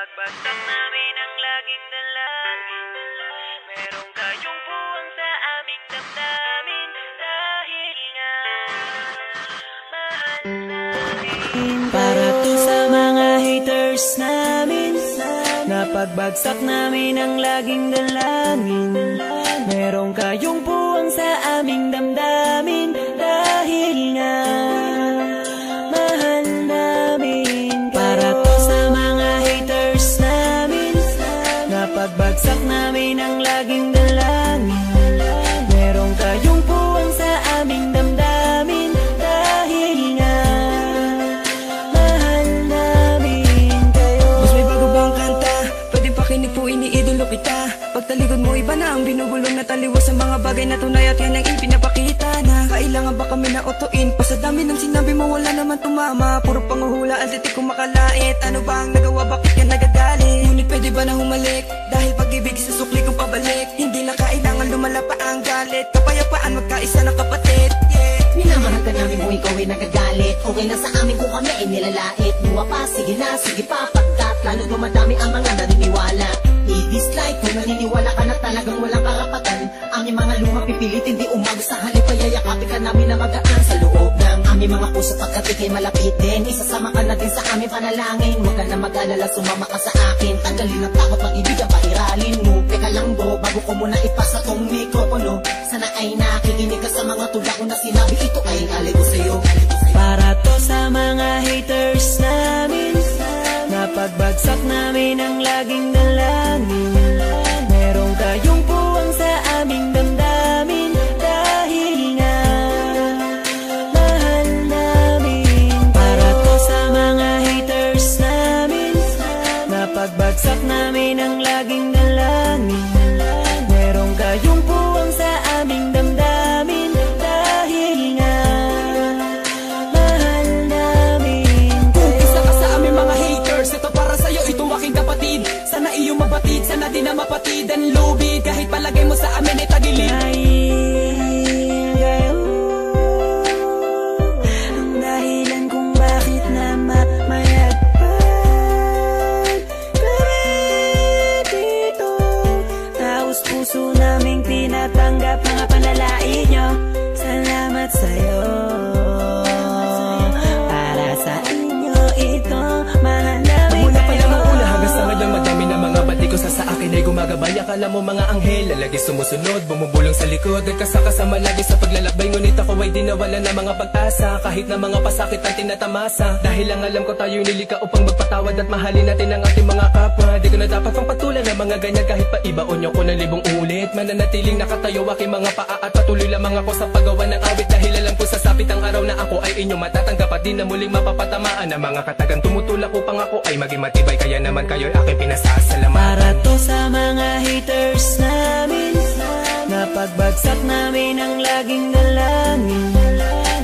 Napagbagsak namin ang laging dalangin. Merong kayong buwang sa aming damdamin. Dahil nga mahal namin. Para to sa mga haters namin. Napagbagsak namin ang laging dalangin. Merong kayong buwang sa aming damdamin. Dahil nga mahal namin. Para to sa mga haters namin. Napagbagsak namin ang laging dalangin. Merong kayong buwang sa aming damdamin. Dahil nga mahal namin kayo. Mas may bago bang kanta? Pwedeng pakinig po, iniidolo kita. Pagtalikod mo iba na ang binubulong na taliwas sa mga bagay na tunay at yan ang ipinapakita na kailangan ba kami na otuin? Pa sa dami ng sinabi mo wala naman tumama. Puro panguhula at di ko makalait. Ano ba ang nagawa, bakit ka nagagalit? Ngunit pwede ba na humalik? Dahil pag-ibig sa sukli kong pabalik. Hindi na kailangan lumala pa ang galit. Kapayapaan magkaisa ng kapatid, yeah. Minamahal ka namin kung ikaw ay nagagalit. Okay na sa amin kung kami ay nilalait. Buwa pa, sige na, sige pa. Pagkat lalo dumadami ang mga naniniwala. I-dislike kung naniniwala ka na talagang walang karapatan. Aming mga luma pipilitin di umago sa halip. Payayakapin ka namin na magaan sa loob ng aming mga puso pagkat ikay malapit din. Isasama ka na din sa aming panalangin. Huwag ka na mag-alala, sumama ka sa akin. Tanggalin ang takot, pag-ibig ang pairalin mo. Teka lang bro, bago ko muna ipasa tong mikropono. Sana ay nakikinig ka sa mga tula ko na sinabi. Ito ay aligo sa'yo. Para to sa mga haters namin. Napagbagsak namin ang laging dalangin. Merong kayong buwang sa aming damdamin. Dahil nga mahal namin. Para to sa mga haters namin. Napagbagsak namin ang laging dalangin. Merong kayong buwang sa aming damdamin. Dahil nga mahal namin kayo. Isa ka sa aming mga haters. Ito para sa'yo, itong aking kapatid. Sana iyong mabatid, sana din na mapatid ang lubid. Kahit palagay mo sa amin ay tagilid. Dahil kayo ang dahilan kung bakit na mamayagpag kami dito. Taos puso naming tinatanggap mga panalait nyo. Salamat sa'yo. Para sa inyo ito, mahal namin Mula pa kayo. lang ang una hanggang sa ngayon, madami na mga bati ko sa akin ay gumagabay. Akala mo mga anghel, lagi sumusunod, bumubulong sa likod. Nagkasakasama lagi sa paglalakbay, ngunit ako ay di nawala na mga pag-asa. Kahit na mga pasakit ang tinatamasa. Dahil lang alam ko tayo'y nilika upang magpatawad at mahalin natin ang ating mga kapwa. Di ko na dapat pang patulan ng mga ganyan kahit pa ibaon nyo ko ng libong ulit. Mananatiling nakatayo aking mga paa at patuloy lamang ako sa paggawa ng awit. Dahil alam ko sa sapit ang araw na ako ay inyong matatanggap at di na muling mapapatamaan ng mga katagang tumutulak upang ako ay maging matibay. Kaya naman kayo'y aking pinasasalamatan. Para to sa mga haters namin. Napagbagsak namin ang laging dalangin.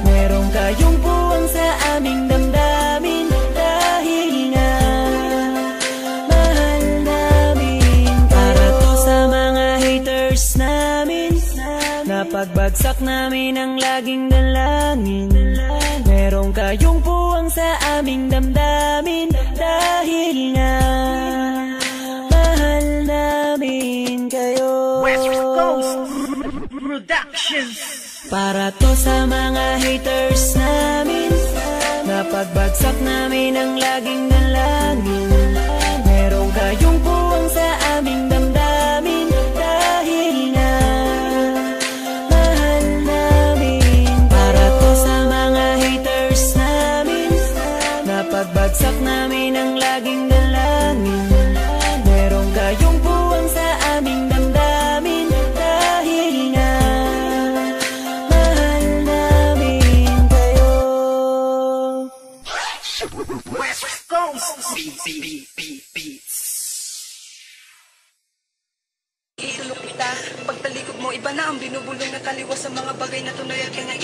Merong kayong buwang sa aming damdamin. Dahil nga mahal namin. Para to sa mga haters namin. Napagbagsak namin ang laging dalangin. Merong kayong buwang sa aming damdamin. Dahil nga mahal namin kayo. West Coast Productions. Para to sa mga haters namin. Napagbagsak namin ang laging dalangin. Merong kayong buwang sa aming damdamin. Dahil nga mahal namin. Para to sa mga haters namin. Napagbagsak namin ang laging dalangin. Merong kayong buwang sa aming damdamin. Dahil nga mahal namin kayo. West Coast Beats. Idolo kita. Pagtalikod mo iba na ang binubulong na taliwas sa mga bagay na tunay at yan ang